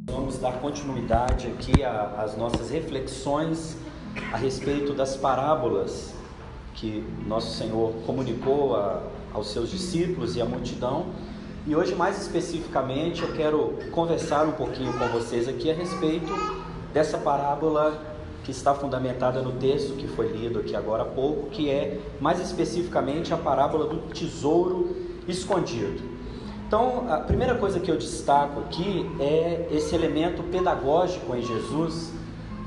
Vamos dar continuidade aqui às nossas reflexões a respeito das parábolas que nosso Senhor comunicou aos seus discípulos e à multidão. E hoje, mais especificamente, eu quero conversar um pouquinho com vocês aqui a respeito dessa parábola que está fundamentada no texto que foi lido aqui agora há pouco, que é mais especificamente a parábola do tesouro escondido. Então, a primeira coisa que eu destaco aqui é esse elemento pedagógico em Jesus.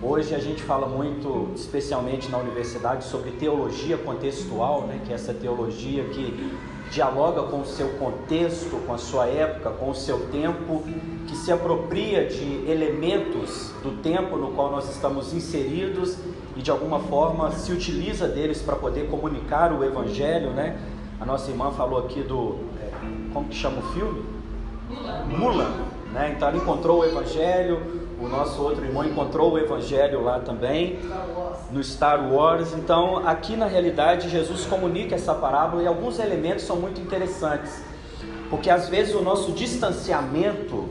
Hoje a gente fala muito, especialmente na universidade, sobre teologia contextual, né? Que é essa teologia que dialoga com o seu contexto, com a sua época, com o seu tempo, que se apropria de elementos do tempo no qual nós estamos inseridos e de alguma forma se utiliza deles para poder comunicar o Evangelho, né? A nossa irmã falou aqui como que chama o filme? Mulan, né? Então ela encontrou o Evangelho, o nosso outro irmão encontrou o Evangelho lá também, no Star Wars. Então aqui na realidade Jesus comunica essa parábola e alguns elementos são muito interessantes, porque às vezes o nosso distanciamento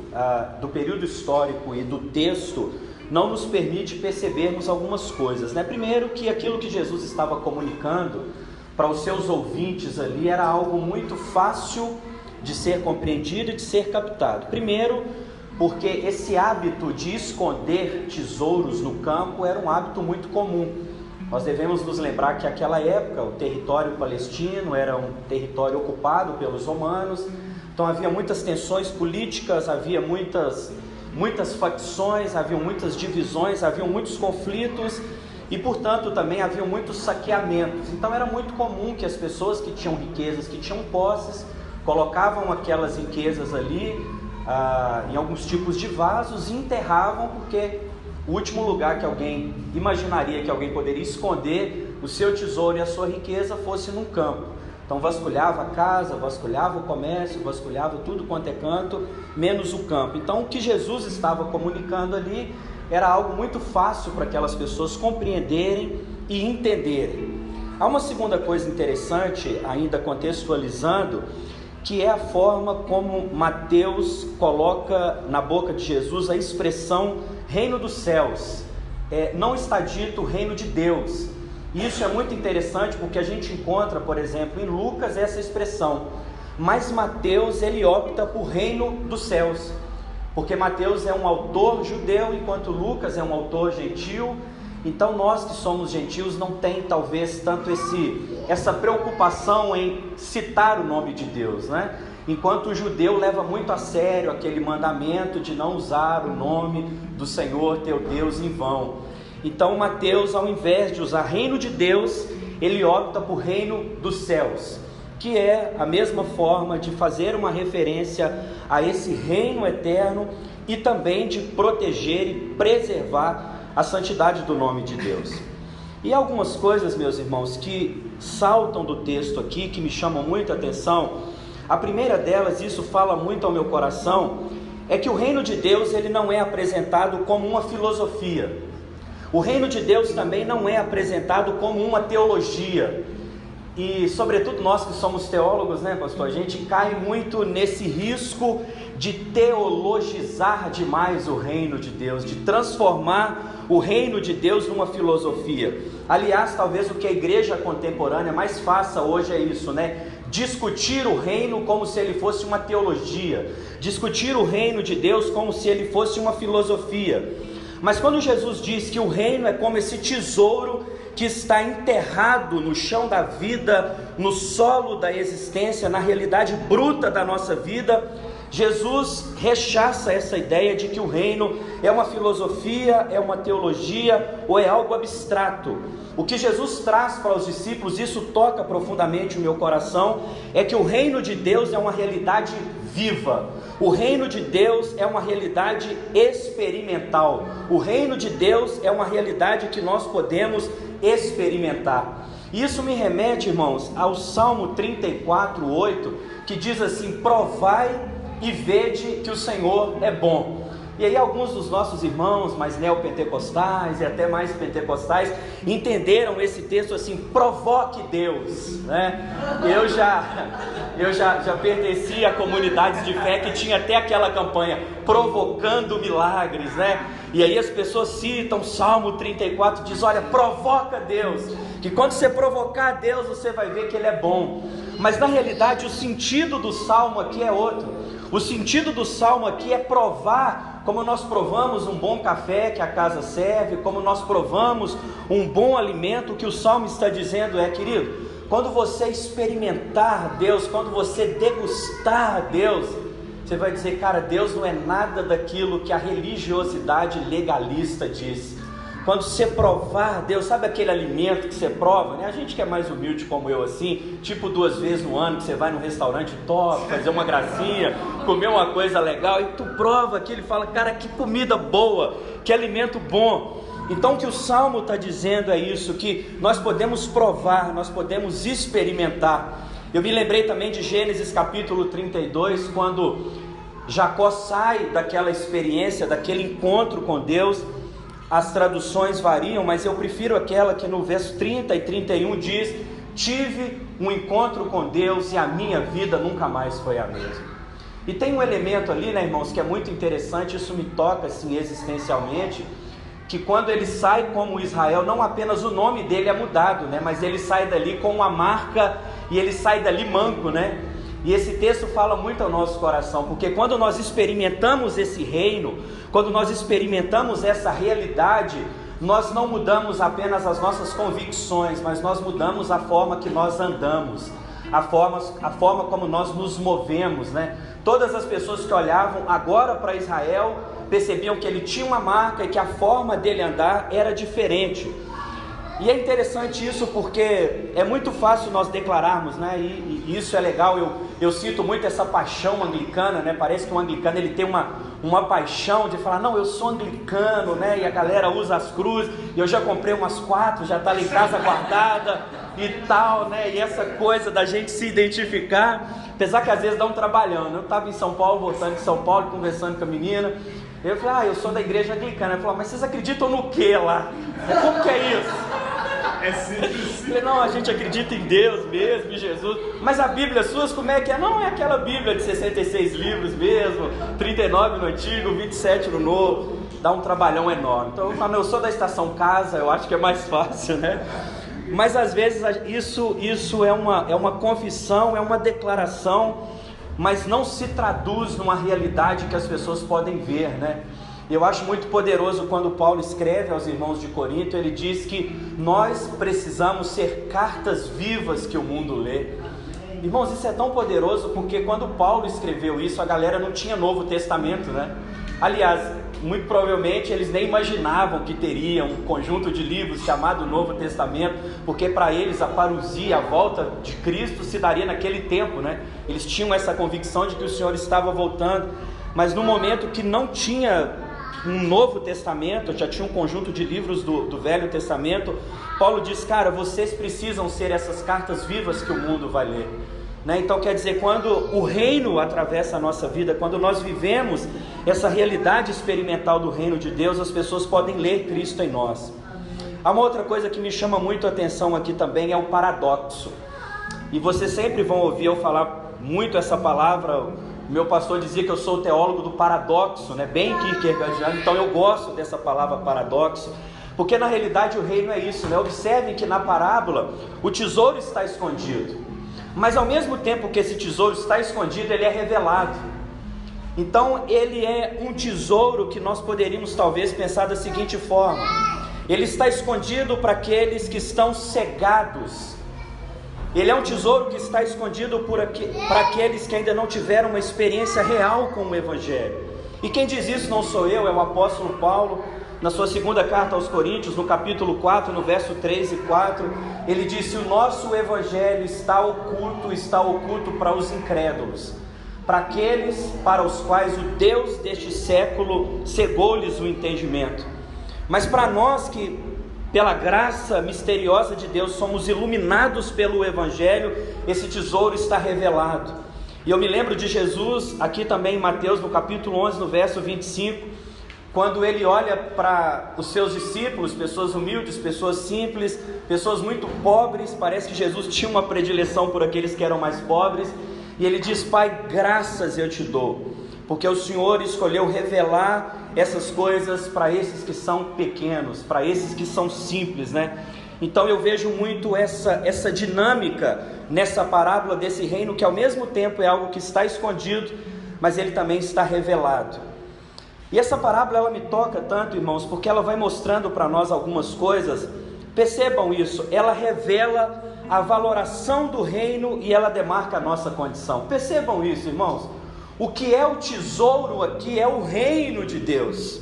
do período histórico e do texto não nos permite percebermos algumas coisas, né? Primeiro, que aquilo que Jesus estava comunicando para os seus ouvintes ali era algo muito fácil de ser compreendido e de ser captado. Primeiro, porque esse hábito de esconder tesouros no campo era um hábito muito comum. Nós devemos nos lembrar que naquela época o território palestino era um território ocupado pelos romanos, então havia muitas tensões políticas, havia muitas facções, havia muitas divisões, havia muitos conflitos e, portanto, também havia muitos saqueamentos. Então era muito comum que as pessoas que tinham riquezas, que tinham posses, colocavam aquelas riquezas ali em alguns tipos de vasos e enterravam, porque o último lugar que alguém imaginaria que alguém poderia esconder o seu tesouro e a sua riqueza fosse num campo. Então vasculhava a casa, vasculhava o comércio, vasculhava tudo quanto é canto, menos o campo. Então o que Jesus estava comunicando ali era algo muito fácil para aquelas pessoas compreenderem e entenderem. Há uma segunda coisa interessante, ainda contextualizando, que é a forma como Mateus coloca na boca de Jesus a expressão reino dos céus. Não está dito reino de Deus. Isso é muito interessante porque a gente encontra, por exemplo, em Lucas essa expressão, mas Mateus ele opta por reino dos céus, porque Mateus é um autor judeu, enquanto Lucas é um autor gentil. Então nós que somos gentios não tem talvez tanto essa preocupação em citar o nome de Deus, né? Enquanto o judeu leva muito a sério aquele mandamento de não usar o nome do Senhor teu Deus em vão. Então Mateus, ao invés de usar reino de Deus, ele opta por reino dos céus, que é a mesma forma de fazer uma referência a esse reino eterno e também de proteger e preservar a santidade do nome de Deus. E algumas coisas, meus irmãos, que saltam do texto aqui, que me chamam muita atenção. A primeira delas, isso fala muito ao meu coração, é que o reino de Deus ele não é apresentado como uma filosofia. O reino de Deus também não é apresentado como uma teologia. E sobretudo nós que somos teólogos, né, pastor? A gente cai muito nesse risco de teologizar demais o reino de Deus, de transformar o reino de Deus numa filosofia. Aliás, talvez o que a igreja contemporânea mais faça hoje é isso, né? Discutir o reino como se ele fosse uma teologia, discutir o reino de Deus como se ele fosse uma filosofia. Mas quando Jesus diz que o reino é como esse tesouro que está enterrado no chão da vida, no solo da existência, na realidade bruta da nossa vida, Jesus rechaça essa ideia de que o reino é uma filosofia, é uma teologia ou é algo abstrato. O que Jesus traz para os discípulos, isso toca profundamente o meu coração, é que o reino de Deus é uma realidade viva. O reino de Deus é uma realidade experimental. O reino de Deus é uma realidade que nós podemos experimentar. Isso me remete, irmãos, ao Salmo 34:8, que diz assim: provai e vede que o Senhor é bom. E aí alguns dos nossos irmãos mais neopentecostais e até mais pentecostais entenderam esse texto assim: provoque Deus, né? Eu já pertenci a comunidades de fé que tinha até aquela campanha, provocando milagres, né? E aí as pessoas citam Salmo 34, diz: olha, provoca Deus, que quando você provocar Deus, você vai ver que Ele é bom. Mas na realidade o sentido do Salmo aqui é outro. O sentido do Salmo aqui é provar, como nós provamos um bom café que a casa serve, como nós provamos um bom alimento. O que o Salmo está dizendo é: querido, quando você experimentar Deus, quando você degustar Deus, você vai dizer: cara, Deus não é nada daquilo que a religiosidade legalista diz. Quando você provar Deus, sabe aquele alimento que você prova, né? A gente que é mais humilde como eu assim, tipo 2 vezes no ano que você vai num restaurante top, fazer uma gracinha, comer uma coisa legal, e tu prova aquilo e fala: cara, que comida boa, que alimento bom. Então o que o Salmo está dizendo é isso, que nós podemos provar, nós podemos experimentar. Eu me lembrei também de Gênesis capítulo 32, quando Jacó sai daquela experiência, daquele encontro com Deus. As traduções variam, mas eu prefiro aquela que no verso 30 e 31 diz: tive um encontro com Deus e a minha vida nunca mais foi a mesma. E tem um elemento ali, né, irmãos, que é muito interessante, isso me toca assim existencialmente, que quando ele sai como Israel, não apenas o nome dele é mudado, né, mas ele sai dali com uma marca e ele sai dali manco, né? E esse texto fala muito ao nosso coração, porque quando nós experimentamos esse reino, quando nós experimentamos essa realidade, nós não mudamos apenas as nossas convicções, mas nós mudamos a forma que nós andamos, a forma como nós nos movemos, né? Todas as pessoas que olhavam agora para Israel percebiam que ele tinha uma marca e que a forma dele andar era diferente. E é interessante isso, porque é muito fácil nós declararmos, né? E isso é legal. Eu sinto muito essa paixão anglicana, né? Parece que o anglicano ele tem uma paixão de falar: não, eu sou anglicano, né? E a galera usa as cruzes, e eu já comprei umas 4, já está lá em casa guardada e tal, né? E essa coisa da gente se identificar, apesar que às vezes dá um trabalhão, né? Eu estava em São Paulo, voltando de São Paulo, conversando com a menina. Eu falei: eu sou da igreja anglicana. Ela falou: mas vocês acreditam no que lá? Como que é isso? É simples. Eu falei: não, a gente acredita em Deus mesmo, em Jesus. Mas a Bíblia suas, como é que é? Não, é aquela Bíblia de 66 livros mesmo, 39 no Antigo, 27 no Novo. Dá um trabalhão enorme. Então eu falo: eu sou da Estação Casa, eu acho que é mais fácil, né? Mas às vezes isso é uma confissão, é uma declaração, mas não se traduz numa realidade que as pessoas podem ver, né? Eu acho muito poderoso quando Paulo escreve aos irmãos de Corinto, ele diz que nós precisamos ser cartas vivas que o mundo lê. Irmãos, isso é tão poderoso, porque quando Paulo escreveu isso, a galera não tinha Novo Testamento, né? Aliás, muito provavelmente eles nem imaginavam que teria um conjunto de livros chamado Novo Testamento, porque para eles a parousia, a volta de Cristo se daria naquele tempo, né? Eles tinham essa convicção de que o Senhor estava voltando, mas no momento que não tinha um Novo Testamento, já tinha um conjunto de livros do Velho Testamento, Paulo diz: cara, vocês precisam ser essas cartas vivas que o mundo vai ler, né? Então quer dizer, quando o reino atravessa a nossa vida, quando nós vivemos essa realidade experimental do reino de Deus, as pessoas podem ler Cristo em nós. Há uma outra coisa que me chama muito a atenção aqui também, é o paradoxo, e vocês sempre vão ouvir eu falar muito essa palavra. Meu pastor dizia que eu sou o teólogo do paradoxo, né? Bem kierkegaardiano, então eu gosto dessa palavra paradoxo, porque na realidade o reino é isso, né? Observem que na parábola o tesouro está escondido, mas ao mesmo tempo que esse tesouro está escondido, ele é revelado. Então ele é um tesouro que nós poderíamos talvez pensar da seguinte forma: ele está escondido para aqueles que estão cegados. Ele é um tesouro que está escondido para aqueles que ainda não tiveram uma experiência real com o Evangelho. E quem diz isso não sou eu, é o apóstolo Paulo, na sua segunda carta aos Coríntios, no capítulo 4, no verso 3 e 4, ele disse: o nosso Evangelho está oculto para os incrédulos, para aqueles para os quais o Deus deste século cegou-lhes o entendimento. Mas para nós que, pela graça misteriosa de Deus, somos iluminados pelo Evangelho, esse tesouro está revelado. E eu me lembro de Jesus, aqui também em Mateus, no capítulo 11, no verso 25, quando ele olha para os seus discípulos, pessoas humildes, pessoas simples, pessoas muito pobres. Parece que Jesus tinha uma predileção por aqueles que eram mais pobres, e ele diz: Pai, graças eu te dou, porque o Senhor escolheu revelar essas coisas para esses que são pequenos, para esses que são simples, né? Então eu vejo muito essa dinâmica nessa parábola desse reino, que ao mesmo tempo é algo que está escondido, mas ele também está revelado. E essa parábola, ela me toca tanto, irmãos, porque ela vai mostrando para nós algumas coisas. Percebam isso, ela revela a valoração do reino e ela demarca a nossa condição. Percebam isso, irmãos. O que é o tesouro aqui é o reino de Deus.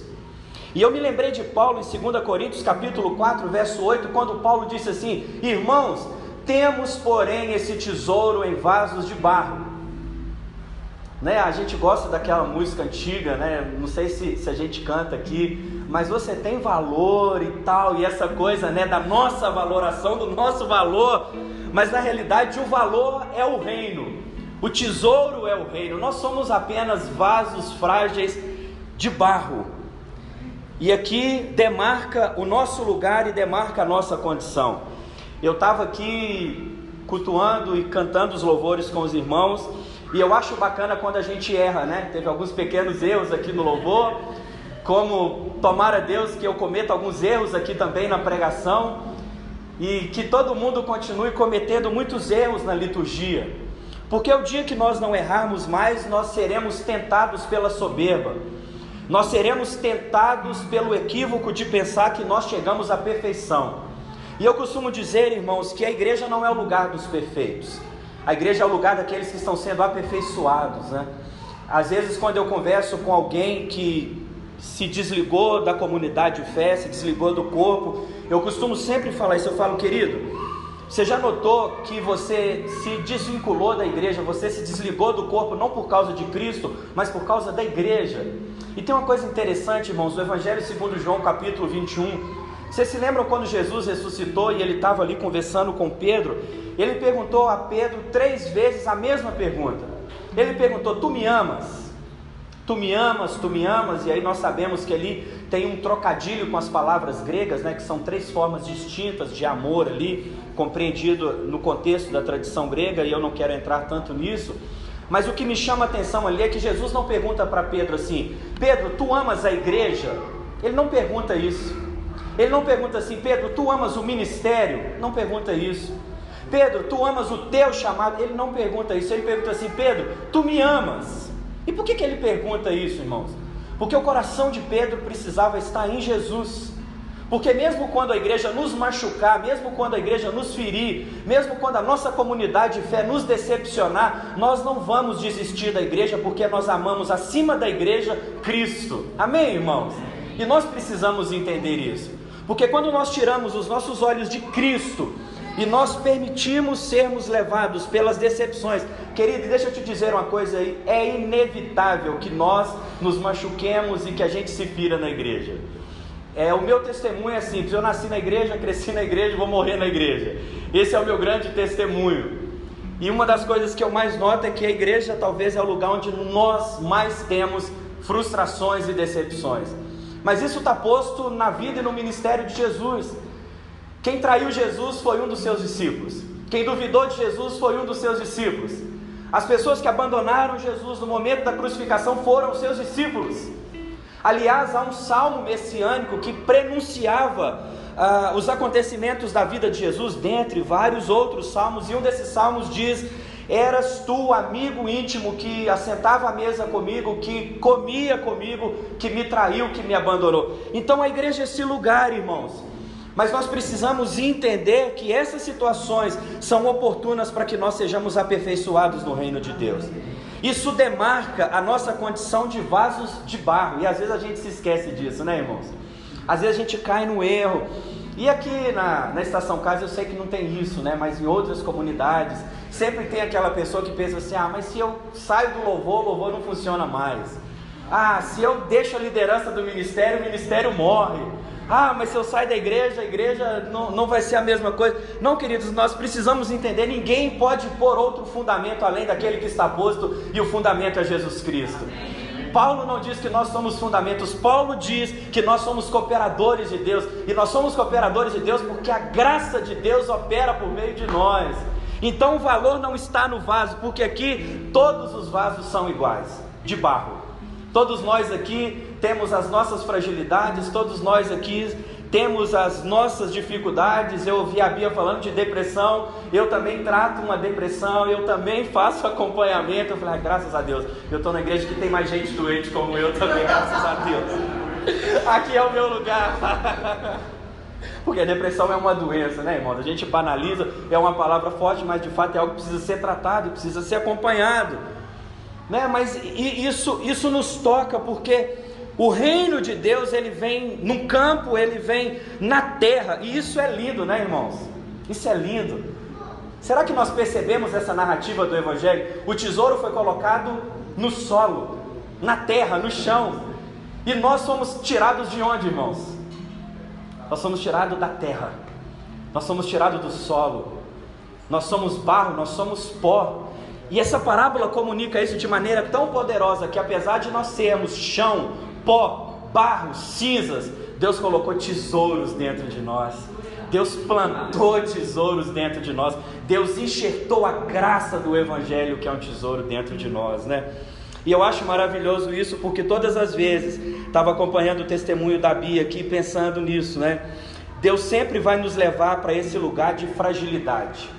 E eu me lembrei de Paulo em 2 Coríntios capítulo 4, verso 8, quando Paulo disse assim: irmãos, temos porém esse tesouro em vasos de barro. Né? A gente gosta daquela música antiga, né? Não sei se a gente canta aqui, mas você tem valor e tal, e essa coisa, né, da nossa valoração, do nosso valor. Mas na realidade o valor é o reino, o tesouro é o reino. Nós somos apenas vasos frágeis de barro. E aqui demarca o nosso lugar e demarca a nossa condição. Eu estava aqui cultuando e cantando os louvores com os irmãos, e eu acho bacana quando a gente erra, né? Teve alguns pequenos erros aqui no louvor, como tomara Deus que eu cometa alguns erros aqui também na pregação, e que todo mundo continue cometendo muitos erros na liturgia, porque o dia que nós não errarmos mais, nós seremos tentados pela soberba. Nós seremos tentados pelo equívoco de pensar que nós chegamos à perfeição. E eu costumo dizer, irmãos, que a igreja não é o lugar dos perfeitos. A igreja é o lugar daqueles que estão sendo aperfeiçoados, né? Às vezes, quando eu converso com alguém que se desligou da comunidade de fé, se desligou do corpo, eu costumo sempre falar isso. Eu falo: querido, você já notou que você se desvinculou da igreja, você se desligou do corpo não por causa de Cristo, mas por causa da igreja? E tem uma coisa interessante, irmãos, no Evangelho segundo João, capítulo 21, vocês se lembram quando Jesus ressuscitou e ele estava ali conversando com Pedro? Ele perguntou a Pedro 3 vezes a mesma pergunta. Ele perguntou: tu me amas? Tu me amas? Tu me amas? E aí nós sabemos que ali tem um trocadilho com as palavras gregas, né, que são 3 formas distintas de amor ali, compreendido no contexto da tradição grega, e eu não quero entrar tanto nisso. Mas o que me chama a atenção ali é que Jesus não pergunta para Pedro assim: Pedro, tu amas a igreja? Ele não pergunta isso. Ele não pergunta assim: Pedro, tu amas o ministério? Não pergunta isso. Pedro, tu amas o teu chamado? Ele não pergunta isso. Ele pergunta assim: Pedro, tu me amas? E por que ele pergunta isso, irmãos? Porque o coração de Pedro precisava estar em Jesus. Porque mesmo quando a igreja nos machucar, mesmo quando a igreja nos ferir, mesmo quando a nossa comunidade de fé nos decepcionar, nós não vamos desistir da igreja, porque nós amamos acima da igreja Cristo. Amém, irmãos? E nós precisamos entender isso, porque quando nós tiramos os nossos olhos de Cristo e nós permitimos sermos levados pelas decepções, querido, deixa eu te dizer uma coisa aí: é inevitável que nós nos machuquemos e que a gente se fira na igreja. O meu testemunho é simples: eu nasci na igreja, cresci na igreja, vou morrer na igreja. Esse é o meu grande testemunho. E uma das coisas que eu mais noto é que a igreja talvez é o lugar onde nós mais temos frustrações e decepções. Mas isso está posto na vida e no ministério de Jesus. Quem traiu Jesus foi um dos seus discípulos. Quem duvidou de Jesus foi um dos seus discípulos. As pessoas que abandonaram Jesus no momento da crucificação foram os seus discípulos. Aliás, há um salmo messiânico que prenunciava os acontecimentos da vida de Jesus, dentre vários outros salmos, e um desses salmos diz: eras tu, amigo íntimo, que assentava à mesa comigo, que comia comigo, que me traiu, que me abandonou. Então a igreja é esse lugar, irmãos. Mas nós precisamos entender que essas situações são oportunas para que nós sejamos aperfeiçoados no reino de Deus. Isso demarca a nossa condição de vasos de barro, e às vezes a gente se esquece disso, né, irmãos? Às vezes a gente cai no erro. E aqui na Estação Casa eu sei que não tem isso, né? Mas em outras comunidades sempre tem aquela pessoa que pensa assim: mas se eu saio do louvor, o louvor não funciona mais. Se eu deixo a liderança do ministério, o ministério morre. Mas se eu sair da igreja, a igreja não vai ser a mesma coisa. Não, queridos, nós precisamos entender: ninguém pode pôr outro fundamento além daquele que está posto, e o fundamento é Jesus Cristo. Paulo não diz que nós somos fundamentos, Paulo diz que nós somos cooperadores de Deus, e nós somos cooperadores de Deus porque a graça de Deus opera por meio de nós. Então o valor não está no vaso, porque aqui todos os vasos são iguais, de barro. Todos nós aqui temos as nossas fragilidades, todos nós aqui temos as nossas dificuldades. Eu ouvi a Bia falando de depressão, eu também trato uma depressão, eu também faço acompanhamento. Eu falei, graças a Deus, eu estou na igreja que tem mais gente doente como eu também, graças a Deus. Aqui é o meu lugar. Porque a depressão é uma doença, né, irmãos? A gente banaliza, é uma palavra forte, mas de fato é algo que precisa ser tratado, precisa ser acompanhado, né? Mas isso nos toca, porque o reino de Deus, ele vem num campo, ele vem na terra, e isso é lindo, né, irmãos? Isso é lindo. Será que nós percebemos essa narrativa do Evangelho? O tesouro foi colocado no solo, na terra, no chão, e nós somos tirados de onde, irmãos? Nós somos tirados da terra, nós somos tirados do solo, nós somos barro, nós somos pó. E essa parábola comunica isso de maneira tão poderosa, que apesar de nós sermos chão, pó, barro, cinzas, Deus colocou tesouros dentro de nós. Deus plantou tesouros dentro de nós. Deus enxertou a graça do Evangelho, que é um tesouro dentro de nós, né? E eu acho maravilhoso isso, porque todas as vezes, estava acompanhando o testemunho da Bia aqui, pensando nisso, né? Deus sempre vai nos levar para esse lugar de fragilidade.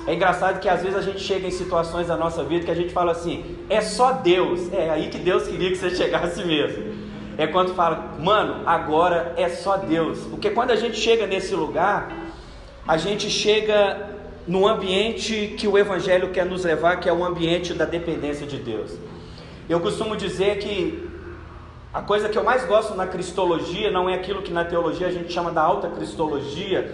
É engraçado que às vezes a gente chega em situações da nossa vida que a gente fala assim, é só Deus. É aí que Deus queria que você chegasse mesmo. É quando fala, mano, agora é só Deus. Porque quando a gente chega nesse lugar, a gente chega num ambiente que o Evangelho quer nos levar, que é o ambiente da dependência de Deus. Eu costumo dizer que a coisa que eu mais gosto na cristologia não é aquilo que na teologia a gente chama da alta cristologia,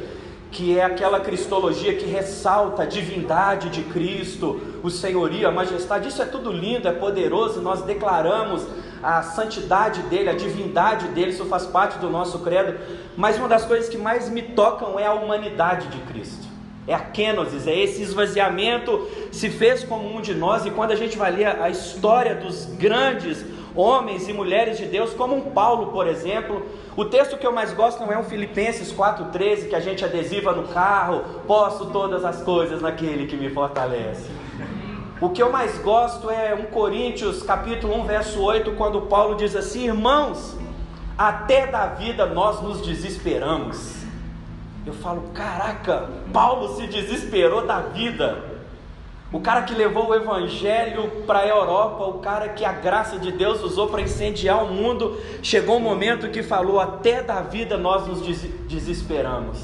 que é aquela cristologia que ressalta a divindade de Cristo, o senhorio, a majestade. Isso é tudo lindo, é poderoso, nós declaramos a santidade dele, a divindade dele, isso faz parte do nosso credo. Mas uma das coisas que mais me tocam é a humanidade de Cristo. É a kenosis, é esse esvaziamento se fez como um de nós. E quando a gente vai ler a história dos grandes homens e mulheres de Deus, como um Paulo, por exemplo, o texto que eu mais gosto não é um Filipenses 4,13, que a gente adesiva no carro, posso todas as coisas naquele que me fortalece. O que eu mais gosto é 1 Coríntios capítulo 1, verso 8, quando Paulo diz assim, irmãos, até da vida nós nos desesperamos. Eu falo, caraca, Paulo se desesperou da vida. O cara que levou o Evangelho para a Europa, o cara que a graça de Deus usou para incendiar o mundo, chegou um momento que falou, até da vida nós nos desesperamos.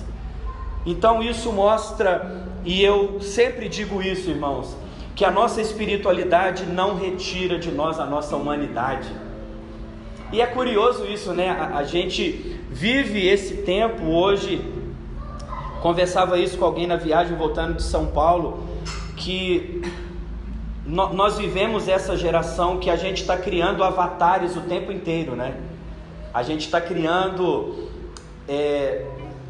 Então isso mostra, e eu sempre digo isso, irmãos, que a nossa espiritualidade não retira de nós a nossa humanidade. E é curioso isso, né? A gente vive esse tempo hoje. Conversava isso com alguém na viagem voltando de São Paulo, que nós vivemos essa geração que a gente está criando avatares o tempo inteiro, né? A gente está criando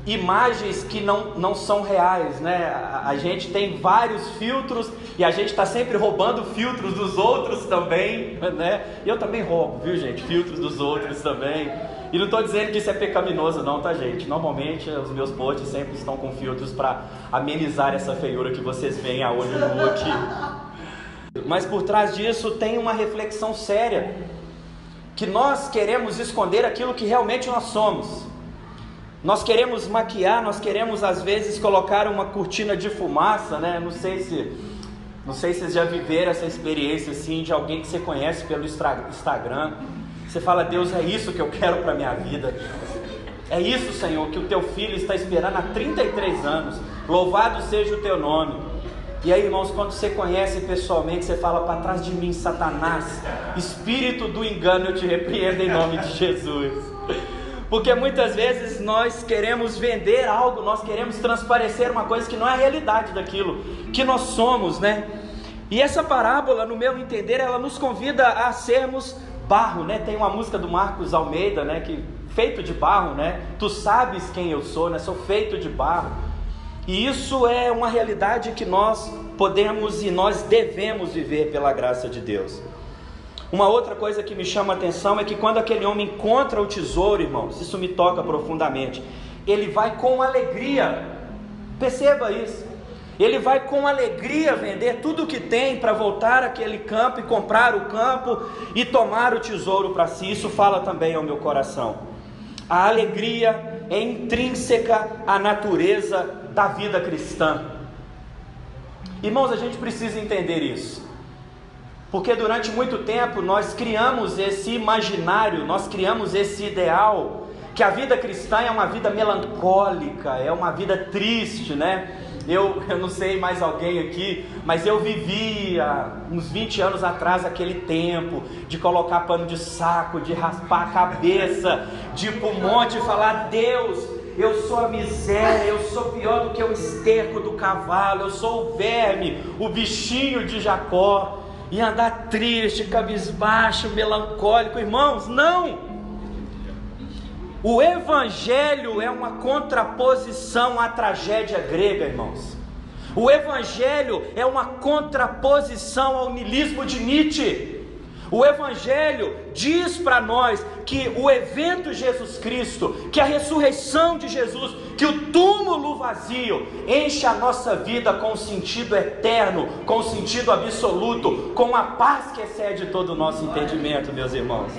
imagens que não são reais, né? A gente tem vários filtros e a gente está sempre roubando filtros dos outros também, né? E eu também roubo, viu, gente? Filtros dos outros também. E não estou dizendo que isso é pecaminoso não, tá, gente? Normalmente os meus posts sempre estão com filtros para amenizar essa feiura que vocês veem a olho nu aqui. Mas por trás disso tem uma reflexão séria, que nós queremos esconder aquilo que realmente nós somos. Nós queremos maquiar, nós queremos às vezes colocar uma cortina de fumaça, né? Não sei se vocês já viveram essa experiência assim, de alguém que você conhece pelo Instagram. Você fala, Deus, é isso que eu quero para a minha vida. É isso, Senhor, que o teu filho está esperando há 33 anos. Louvado seja o teu nome. E aí, irmãos, quando você conhece pessoalmente, você fala, para trás de mim, Satanás, espírito do engano, eu te repreendo em nome de Jesus. Porque muitas vezes nós queremos vender algo, nós queremos transparecer uma coisa que não é a realidade daquilo que nós somos, né? E essa parábola, no meu entender, ela nos convida a sermos barro, né? Tem uma música do Marcos Almeida, né? Que feito de barro, né? Tu sabes quem eu sou, né? Sou feito de barro. E isso é uma realidade que nós podemos e nós devemos viver pela graça de Deus. Uma outra coisa que me chama a atenção é que quando aquele homem encontra o tesouro, irmãos, isso me toca profundamente, ele vai com alegria, perceba isso, ele vai com alegria vender tudo o que tem para voltar àquele campo e comprar o campo e tomar o tesouro para si. Isso fala também ao meu coração. A alegria é intrínseca à natureza da vida cristã. Irmãos, a gente precisa entender isso. Porque durante muito tempo nós criamos esse imaginário, nós criamos esse ideal, que a vida cristã é uma vida melancólica, é uma vida triste, né? Eu não sei mais alguém aqui, mas eu vivia uns 20 anos atrás aquele tempo de colocar pano de saco, de raspar a cabeça, de ir para o monte e falar: Deus, eu sou a miséria, eu sou pior do que o esterco do cavalo, eu sou o verme, o bichinho de Jacó. E andar triste, cabisbaixo, melancólico. Irmãos, não! O Evangelho é uma contraposição à tragédia grega, irmãos. O Evangelho é uma contraposição ao niilismo de Nietzsche. O Evangelho diz para nós que o evento Jesus Cristo, que a ressurreição de Jesus, que o túmulo vazio enche a nossa vida com sentido eterno, com sentido absoluto, com a paz que excede todo o nosso entendimento, meus irmãos.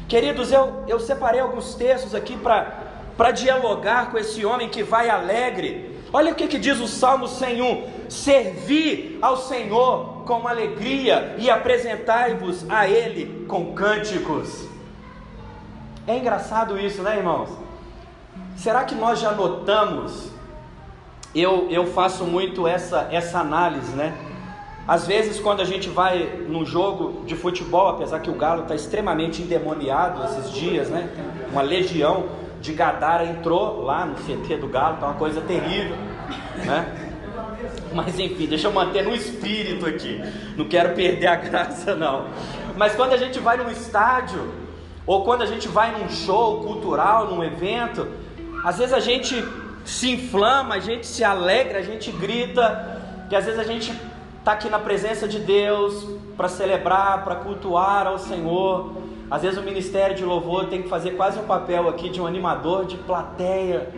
Queridos, eu separei alguns textos aqui para dialogar com esse homem que vai alegre. Olha o que diz o Salmo 101: servi ao Senhor com alegria e apresentai-vos a Ele com cânticos. É engraçado isso, né, irmãos? Será que nós já notamos? Eu faço muito essa análise, né? Às vezes quando a gente vai num jogo de futebol, apesar que o Galo está extremamente endemoniado esses dias, né? Uma legião de Gadara entrou lá no CT do Galo, tá uma coisa terrível, né? Mas enfim, deixa eu manter no espírito aqui, não quero perder a graça não. Mas quando a gente vai num estádio, ou quando a gente vai num show cultural, num evento, às vezes a gente se inflama, a gente se alegra, a gente grita, que às vezes a gente está aqui na presença de Deus para celebrar, para cultuar ao Senhor. Às vezes o ministério de louvor tem que fazer quase um papel aqui de um animador de plateia.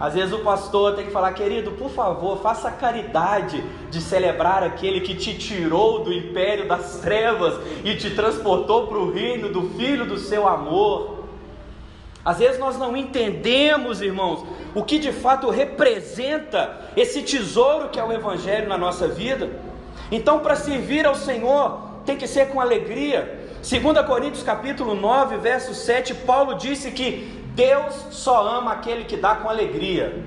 Às vezes o pastor tem que falar: querido, por favor, faça a caridade de celebrar aquele que te tirou do império das trevas e te transportou para o reino do Filho do seu amor. Às vezes nós não entendemos, irmãos, o que de fato representa esse tesouro que é o Evangelho na nossa vida. Então, para servir ao Senhor, tem que ser com alegria. 2 Coríntios capítulo 9, verso 7, Paulo disse que Deus só ama aquele que dá com alegria.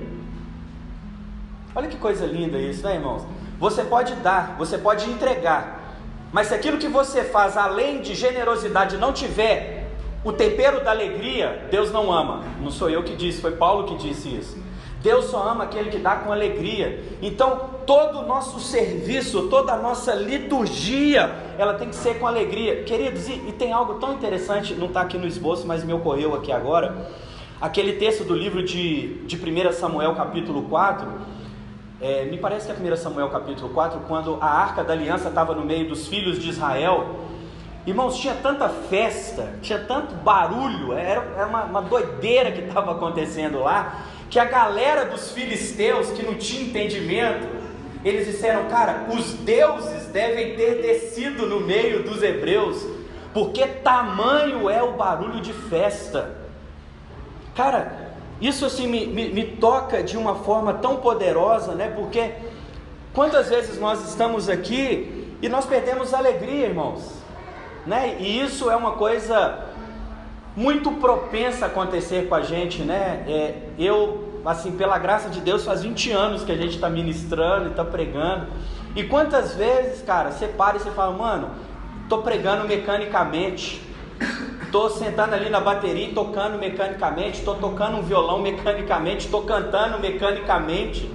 Olha que coisa linda isso, né, irmãos? Você pode dar, você pode entregar, mas se aquilo que você faz, além de generosidade, não tiver o tempero da alegria, Deus não ama. Não sou eu que disse, foi Paulo que disse isso. Deus só ama aquele que dá com alegria. Então todo o nosso serviço, toda a nossa liturgia, ela tem que ser com alegria. Queridos, e tem algo tão interessante, não está aqui no esboço, mas me ocorreu aqui agora. Aquele texto do livro de 1 Samuel capítulo 4, me parece que é 1 Samuel capítulo 4, quando a Arca da Aliança estava no meio dos filhos de Israel. Irmãos, tinha tanta festa, tinha tanto barulho, era uma doideira que estava acontecendo lá, que a galera dos filisteus, que não tinha entendimento, eles disseram: cara, os deuses devem ter descido no meio dos hebreus, porque tamanho é o barulho de festa. Cara, isso assim me toca de uma forma tão poderosa, né? Porque quantas vezes nós estamos aqui e nós perdemos a alegria, irmãos, né? E isso é uma coisa muito propensa a acontecer com a gente, né? Eu, assim, pela graça de Deus, faz 20 anos que a gente está ministrando e está pregando. E quantas vezes, cara, você para e você fala: mano, estou pregando mecanicamente, estou sentando ali na bateria e tocando mecanicamente, estou tocando um violão mecanicamente, estou cantando mecanicamente.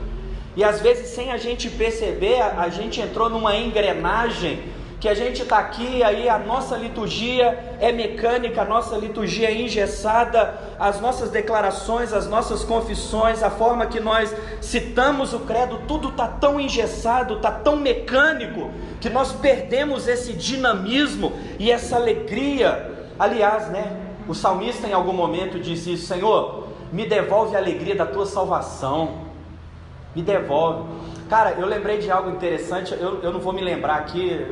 E às vezes, sem a gente perceber, a gente entrou numa engrenagem que a gente está aqui, aí a nossa liturgia é mecânica, a nossa liturgia é engessada, as nossas declarações, as nossas confissões, a forma que nós citamos o credo, tudo está tão engessado, está tão mecânico, que nós perdemos esse dinamismo e essa alegria. Aliás, o salmista em algum momento disse isso: Senhor, me devolve a alegria da tua salvação, me devolve. Cara, eu lembrei de algo interessante, eu não vou me lembrar aqui,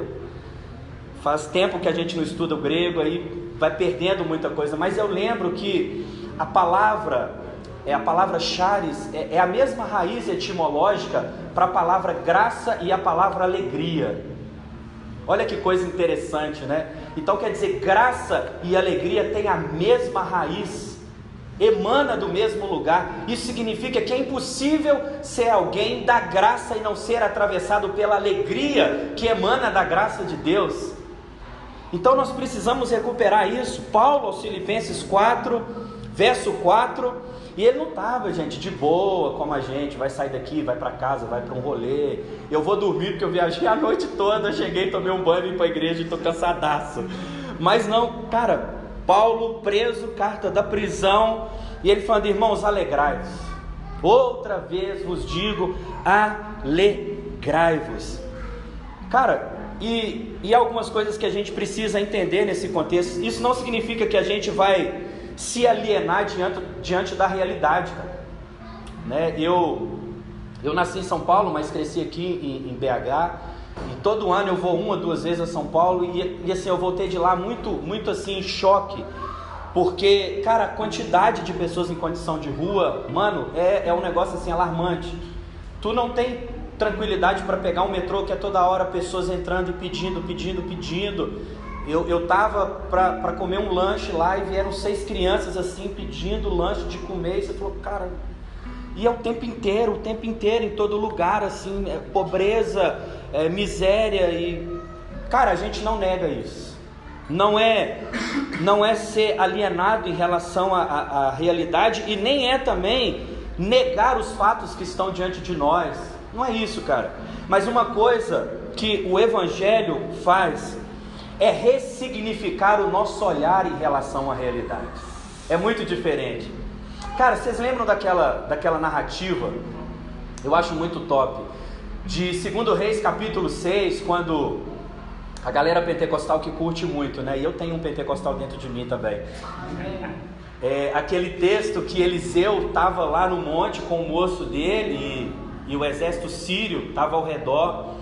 faz tempo que a gente não estuda o grego, aí vai perdendo muita coisa, mas eu lembro que a palavra charis, é a mesma raiz etimológica para a palavra graça e a palavra alegria. Olha que coisa interessante, né? Então quer dizer, graça e alegria têm a mesma raiz, emana do mesmo lugar. Isso significa que é impossível ser alguém da graça e não ser atravessado pela alegria que emana da graça de Deus. Então nós precisamos recuperar isso. Paulo aos Filipenses 4, verso 4, e ele não estava, gente, de boa como a gente, vai sair daqui, vai para casa, vai para um rolê, eu vou dormir porque eu viajei a noite toda, cheguei, tomei um banho, vim para a igreja e estou cansadaço. Mas não, cara, Paulo preso, carta da prisão, e ele falando: irmãos, alegrai-vos, outra vez vos digo, alegrai-vos. Cara, e algumas coisas que a gente precisa entender nesse contexto. Isso não significa que a gente vai se alienar diante da realidade, cara. Eu nasci em São Paulo, mas cresci aqui em BH, e todo ano eu vou 1 ou 2 vezes a São Paulo, e assim, eu voltei de lá muito assim, em choque, porque, cara, a quantidade de pessoas em condição de rua, mano, é um negócio assim alarmante. Tu não tem tranquilidade para pegar um metrô, que é toda hora pessoas entrando e pedindo. Eu tava para comer um lanche lá e vieram 6 crianças assim pedindo lanche de comer, e você falou, cara, e é o tempo inteiro, em todo lugar, assim, pobreza, miséria, e cara, a gente não nega isso. Não é ser alienado em relação à realidade, e nem é também negar os fatos que estão diante de nós. Não é isso, cara. Mas uma coisa que o Evangelho faz é ressignificar o nosso olhar em relação à realidade. É muito diferente. Cara, vocês lembram daquela narrativa? Eu acho muito top, de 2 Reis capítulo 6, quando a galera pentecostal que curte muito, né? E eu tenho um pentecostal dentro de mim também. Aquele texto que Eliseu estava lá no monte com o moço dele e o exército sírio estava ao redor.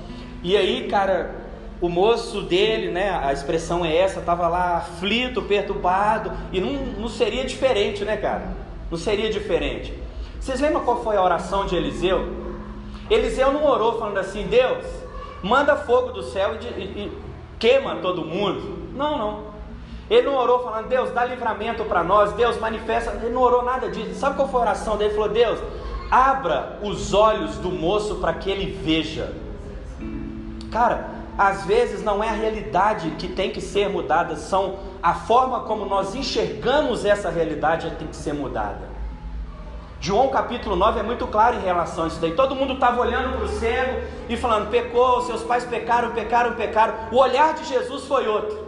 E aí, cara, o moço dele, né, a expressão é essa, estava lá aflito, perturbado, e não seria diferente, né, cara? Não seria diferente. Vocês lembram qual foi a oração de Eliseu? Eliseu não orou falando assim: Deus, manda fogo do céu e queima todo mundo. Não. Ele não orou falando: Deus, dá livramento para nós, Deus, manifesta. Ele não orou nada disso. Sabe qual foi a oração dele? Ele falou: Deus, abra os olhos do moço para que ele veja. Cara, às vezes não é a realidade que tem que ser mudada, são a forma como nós enxergamos essa realidade que tem que ser mudada. João capítulo 9 é muito claro em relação a isso daí. Todo mundo estava olhando para o cego e falando: pecou, seus pais pecaram. O olhar de Jesus foi outro.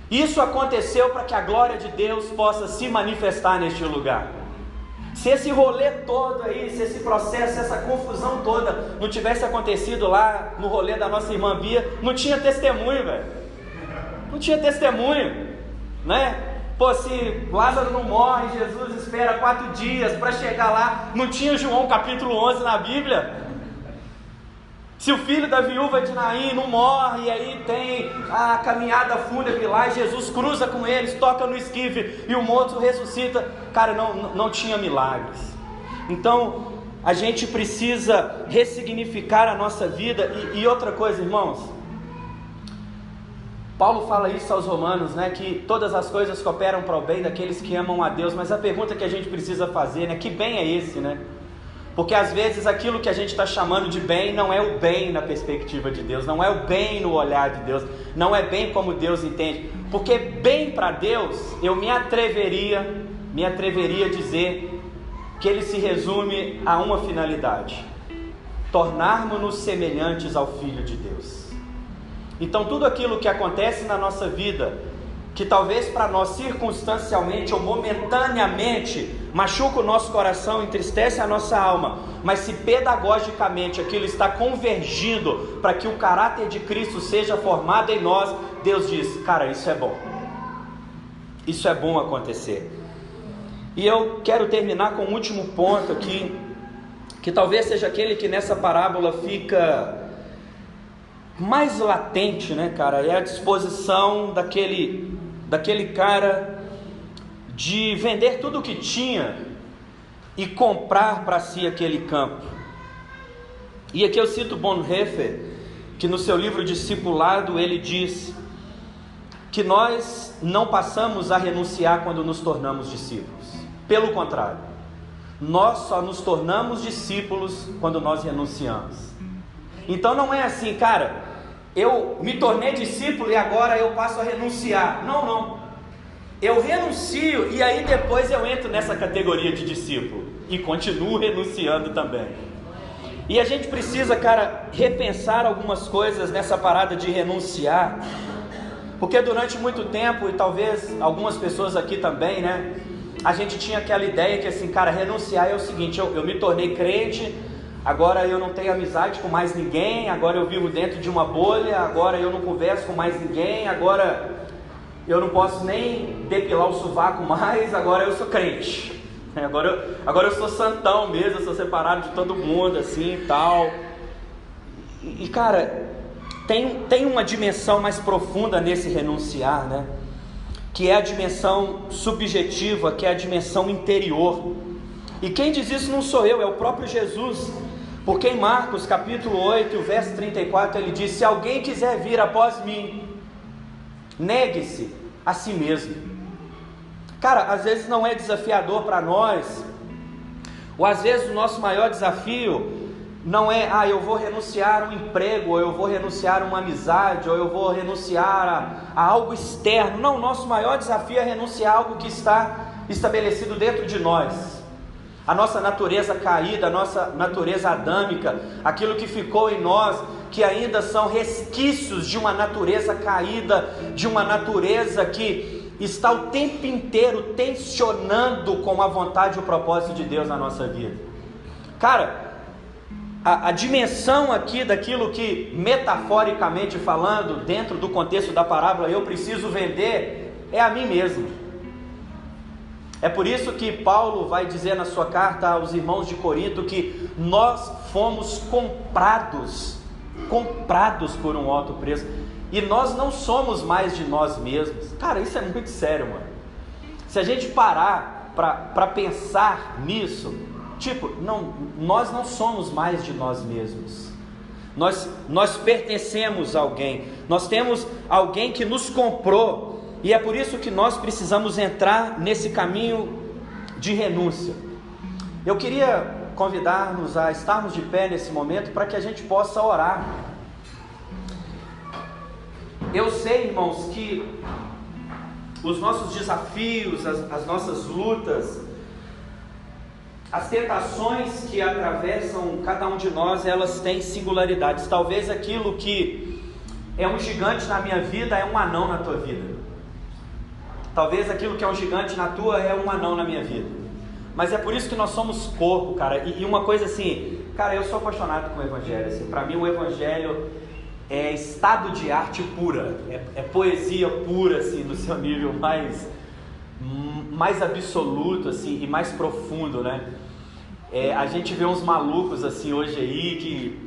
Isso aconteceu para que a glória de Deus possa se manifestar neste lugar. Se esse rolê todo aí, se esse processo, essa confusão toda não tivesse acontecido lá no rolê da nossa irmã Bia, não tinha testemunho, velho. Não tinha testemunho, né? Pô, se Lázaro não morre, Jesus espera 4 dias para chegar lá, não tinha João capítulo 11 na Bíblia? Se o filho da viúva de Naim não morre, e aí tem a caminhada fúnebre lá, e Jesus cruza com eles, toca no esquife, e o morto ressuscita. Cara, não tinha milagres. Então, a gente precisa ressignificar a nossa vida. E outra coisa, irmãos, Paulo fala isso aos romanos, né, que todas as coisas cooperam para o bem daqueles que amam a Deus. Mas a pergunta que a gente precisa fazer, né, que bem é esse, né? Porque às vezes aquilo que a gente está chamando de bem não é o bem na perspectiva de Deus, não é o bem no olhar de Deus, não é bem como Deus entende. Porque bem para Deus, eu me atreveria a dizer que ele se resume a uma finalidade: tornarmos-nos semelhantes ao Filho de Deus. Então tudo aquilo que acontece na nossa vida, que talvez para nós circunstancialmente ou momentaneamente machuca o nosso coração, entristece a nossa alma, mas se pedagogicamente aquilo está convergindo para que o caráter de Cristo seja formado em nós, Deus diz, cara, isso é bom. Isso é bom acontecer. E eu quero terminar com um último ponto aqui, que talvez seja aquele que nessa parábola fica mais latente, né, cara? É a disposição daquele cara de vender tudo o que tinha e comprar para si aquele campo. E aqui eu cito Bonhoeffer, que no seu livro Discipulado ele diz que nós não passamos a renunciar quando nos tornamos discípulos. Pelo contrário, nós só nos tornamos discípulos quando nós renunciamos. Então não é assim, cara, eu me tornei discípulo e agora eu passo a renunciar. Não. Eu renuncio e aí depois eu entro nessa categoria de discípulo e continuo renunciando também. E a gente precisa, cara, repensar algumas coisas nessa parada de renunciar, porque durante muito tempo, e talvez algumas pessoas aqui também, né, a gente tinha aquela ideia que assim, cara, renunciar é o seguinte, eu me tornei crente, agora eu não tenho amizade com mais ninguém, agora eu vivo dentro de uma bolha, agora eu não converso com mais ninguém, agora eu não posso nem depilar o sovaco mais, agora eu sou crente. Agora eu sou santão mesmo, eu sou separado de todo mundo, assim e tal. E cara, tem uma dimensão mais profunda nesse renunciar, né? Que é a dimensão subjetiva, que é a dimensão interior. E quem diz isso não sou eu, é o próprio Jesus. Porque em Marcos capítulo 8, o verso 34, ele diz: se alguém quiser vir após mim, negue-se a si mesmo. Cara, às vezes não é desafiador para nós, ou às vezes o nosso maior desafio não é, eu vou renunciar a um emprego, ou eu vou renunciar a uma amizade, ou eu vou renunciar a algo externo. Não, o nosso maior desafio é renunciar a algo que está estabelecido dentro de nós. A nossa natureza caída, a nossa natureza adâmica, aquilo que ficou em nós, que ainda são resquícios de uma natureza caída, de uma natureza que está o tempo inteiro tensionando com a vontade e o propósito de Deus na nossa vida. Cara, a dimensão aqui daquilo que, metaforicamente falando, dentro do contexto da parábola, eu preciso vender, é a mim mesmo. É por isso que Paulo vai dizer na sua carta aos irmãos de Corinto que nós fomos comprados por um alto preço, e nós não somos mais de nós mesmos. Cara, isso é muito sério, mano. Se a gente parar para pensar nisso, nós não somos mais de nós mesmos. Nós pertencemos a alguém, nós temos alguém que nos comprou, e é por isso que nós precisamos entrar nesse caminho de renúncia. Eu queria convidar-nos a estarmos de pé nesse momento para que a gente possa orar. Eu sei, irmãos, que os nossos desafios, as nossas lutas, as tentações que atravessam cada um de nós, elas têm singularidades. Talvez aquilo que é um gigante na minha vida é um anão na tua vida. Talvez aquilo que é um gigante na tua é um anão na minha vida. Mas é por isso que nós somos corpo, cara. E uma coisa assim, cara, eu sou apaixonado com o Evangelho. Assim, para mim o Evangelho é estado de arte pura, é poesia pura, assim, no seu nível mais absoluto, assim, e mais profundo, né? A gente vê uns malucos, assim, hoje aí, que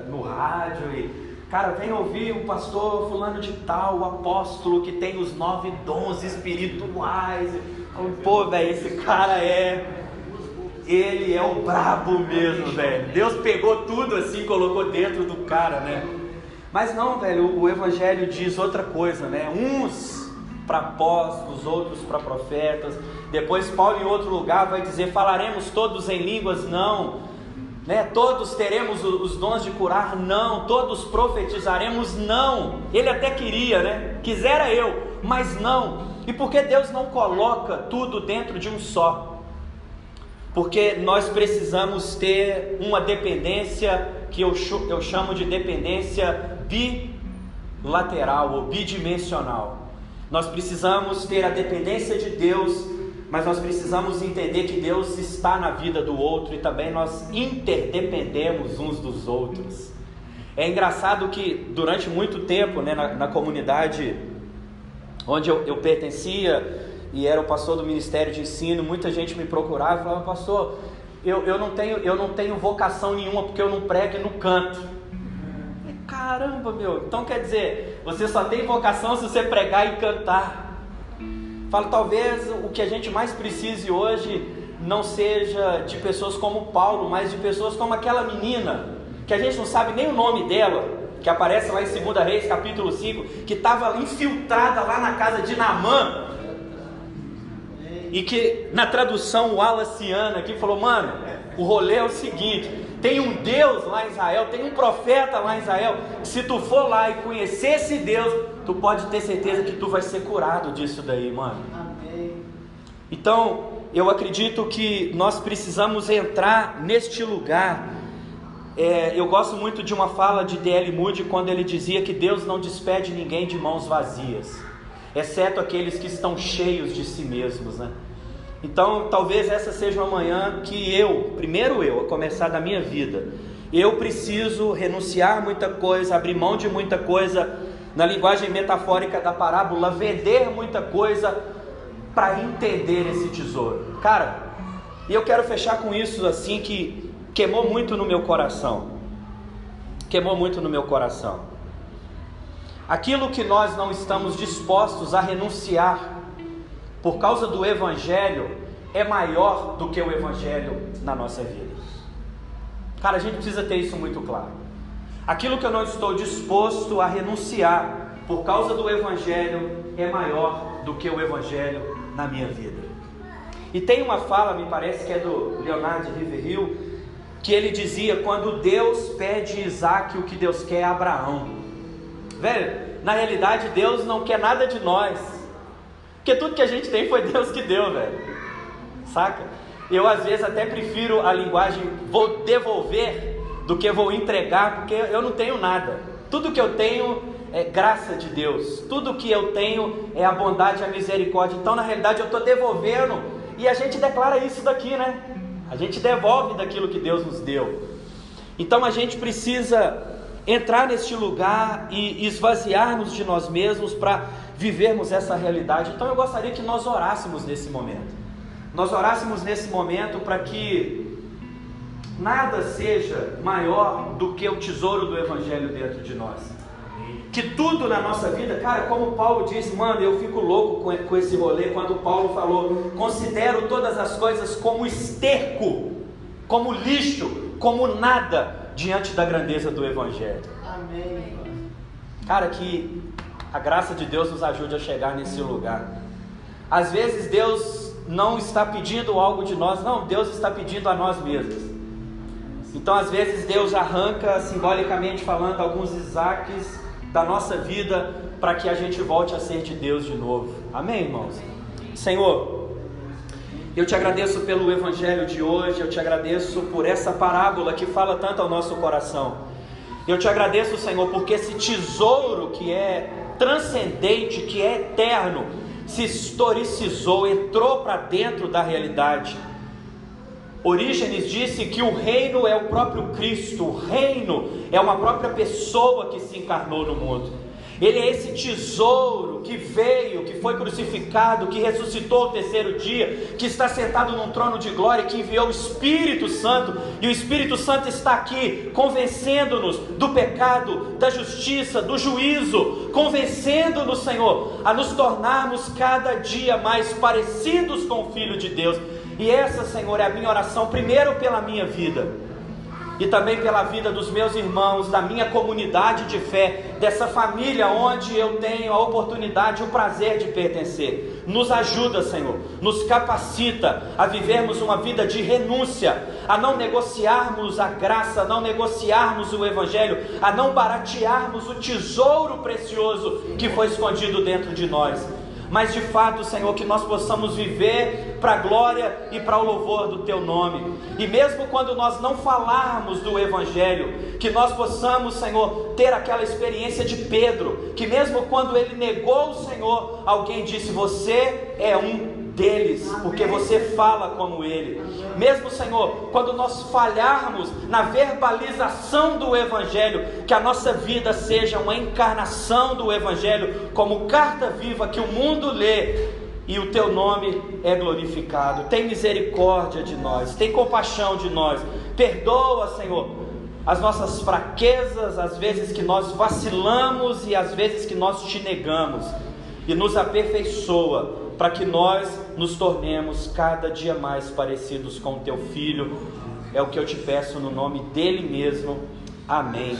no rádio, e, cara, vem ouvir o pastor fulano de tal, o apóstolo que tem os 9 dons espirituais. Pô, velho, esse cara ele é o brabo mesmo, velho. Deus pegou tudo assim e colocou dentro do cara, né? Mas não, velho, o Evangelho diz outra coisa, né? Uns para apóstolos, outros para profetas. Depois Paulo em outro lugar vai dizer: falaremos todos em línguas? Não. Né? Todos teremos os dons de curar? Não. Todos profetizaremos? Não. Ele até queria, né? Quisera eu, mas não. E por que Deus não coloca tudo dentro de um só? Porque nós precisamos ter uma dependência que eu chamo de dependência lateral ou bidimensional. Nós precisamos ter a dependência de Deus, mas nós precisamos entender que Deus está na vida do outro e também nós interdependemos uns dos outros. É engraçado que durante muito tempo, né, na comunidade onde eu pertencia e era o pastor do Ministério de Ensino, muita gente me procurava e falava: pastor, eu não tenho vocação nenhuma porque eu não prego e não canto. Caramba, meu, então quer dizer, você só tem vocação se você pregar e cantar. Falo, talvez o que a gente mais precise hoje não seja de pessoas como Paulo, mas de pessoas como aquela menina, que a gente não sabe nem o nome dela, que aparece lá em 2 Reis capítulo 5, que estava infiltrada lá na casa de Naamã, e que na tradução Wallaciana aqui falou: mano, o rolê é o seguinte, tem um Deus lá em Israel, tem um profeta lá em Israel, que se tu for lá e conhecer esse Deus, tu pode ter certeza que tu vai ser curado disso daí, mano. Amém. Então, eu acredito que nós precisamos entrar neste lugar. Eu gosto muito de uma fala de D.L. Moody, quando ele dizia que Deus não despede ninguém de mãos vazias, exceto aqueles que estão cheios de si mesmos, né? Então, talvez essa seja uma manhã que a começar da minha vida, eu preciso renunciar muita coisa, abrir mão de muita coisa, na linguagem metafórica da parábola, vender muita coisa para entender esse tesouro. Cara, e eu quero fechar com isso assim, que queimou muito no meu coração. Aquilo que nós não estamos dispostos a renunciar por causa do Evangelho é maior do que o Evangelho na nossa vida. Cara, a gente precisa ter isso muito claro. Aquilo que eu não estou disposto a renunciar por causa do Evangelho é maior do que o Evangelho na minha vida. E tem uma fala, me parece que é do Leonardo Riverhill, que ele dizia: quando Deus pede Isaac, o que Deus quer é Abraão. Velho, na realidade Deus não quer nada de nós, porque tudo que a gente tem foi Deus que deu, velho. Saca? Eu às vezes até prefiro a linguagem vou devolver do que vou entregar, porque eu não tenho nada. Tudo que eu tenho é graça de Deus. Tudo que eu tenho é a bondade e a misericórdia. Então na realidade eu estou devolvendo, e a gente declara isso daqui, né? A gente devolve daquilo que Deus nos deu. Então a gente precisa entrar neste lugar e esvaziarmos de nós mesmos para vivermos essa realidade. Então eu gostaria que nós orássemos nesse momento. Nós orássemos nesse momento para que nada seja maior do que o tesouro do Evangelho dentro de nós. Que tudo na nossa vida, cara, como Paulo disse, mano, eu fico louco com esse rolê, quando Paulo falou: considero todas as coisas como esterco, como lixo, como nada, diante da grandeza do Evangelho. Amém. Cara, que a graça de Deus nos ajude a chegar nesse lugar. Às vezes Deus não está pedindo algo de nós, não, Deus está pedindo a nós mesmos. Então às vezes Deus arranca, simbolicamente falando, alguns Isaques da nossa vida, para que a gente volte a ser de Deus de novo. Amém, irmãos? Senhor, eu te agradeço pelo Evangelho de hoje, eu te agradeço por essa parábola que fala tanto ao nosso coração. Eu te agradeço, Senhor, porque esse tesouro que é transcendente, que é eterno, se historicizou, entrou para dentro da realidade. Orígenes disse que o reino é o próprio Cristo, o reino é uma própria pessoa que se encarnou no mundo. Ele é esse tesouro que veio, que foi crucificado, que ressuscitou ao terceiro dia, que está sentado num trono de glória, que enviou o Espírito Santo, e o Espírito Santo está aqui convencendo-nos do pecado, da justiça, do juízo, convencendo-nos, Senhor, a nos tornarmos cada dia mais parecidos com o Filho de Deus. E essa, Senhor, é a minha oração, primeiro pela minha vida, e também pela vida dos meus irmãos, da minha comunidade de fé, dessa família onde eu tenho a oportunidade e o prazer de pertencer. Nos ajuda, Senhor, nos capacita a vivermos uma vida de renúncia, a não negociarmos a graça, a não negociarmos o Evangelho, a não baratearmos o tesouro precioso que foi escondido dentro de nós. mas de fato, Senhor, que nós possamos viver para a glória e para o louvor do Teu nome. E mesmo quando nós não falarmos do Evangelho, que nós possamos, Senhor, ter aquela experiência de Pedro, que mesmo quando ele negou o Senhor, alguém disse: você é um deles, porque você fala como ele. Mesmo, Senhor, quando nós falharmos na verbalização do Evangelho, que a nossa vida seja uma encarnação do Evangelho, como carta viva que o mundo lê, e o Teu nome é glorificado. Tem misericórdia de nós, tem compaixão de nós, perdoa, Senhor, as nossas fraquezas, as vezes que nós vacilamos e as vezes que nós te negamos, e nos aperfeiçoa, para que nós nos tornemos cada dia mais parecidos com o Teu Filho. É o que eu te peço no nome dele mesmo. Amém.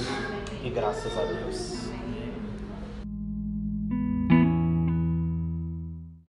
E graças a Deus.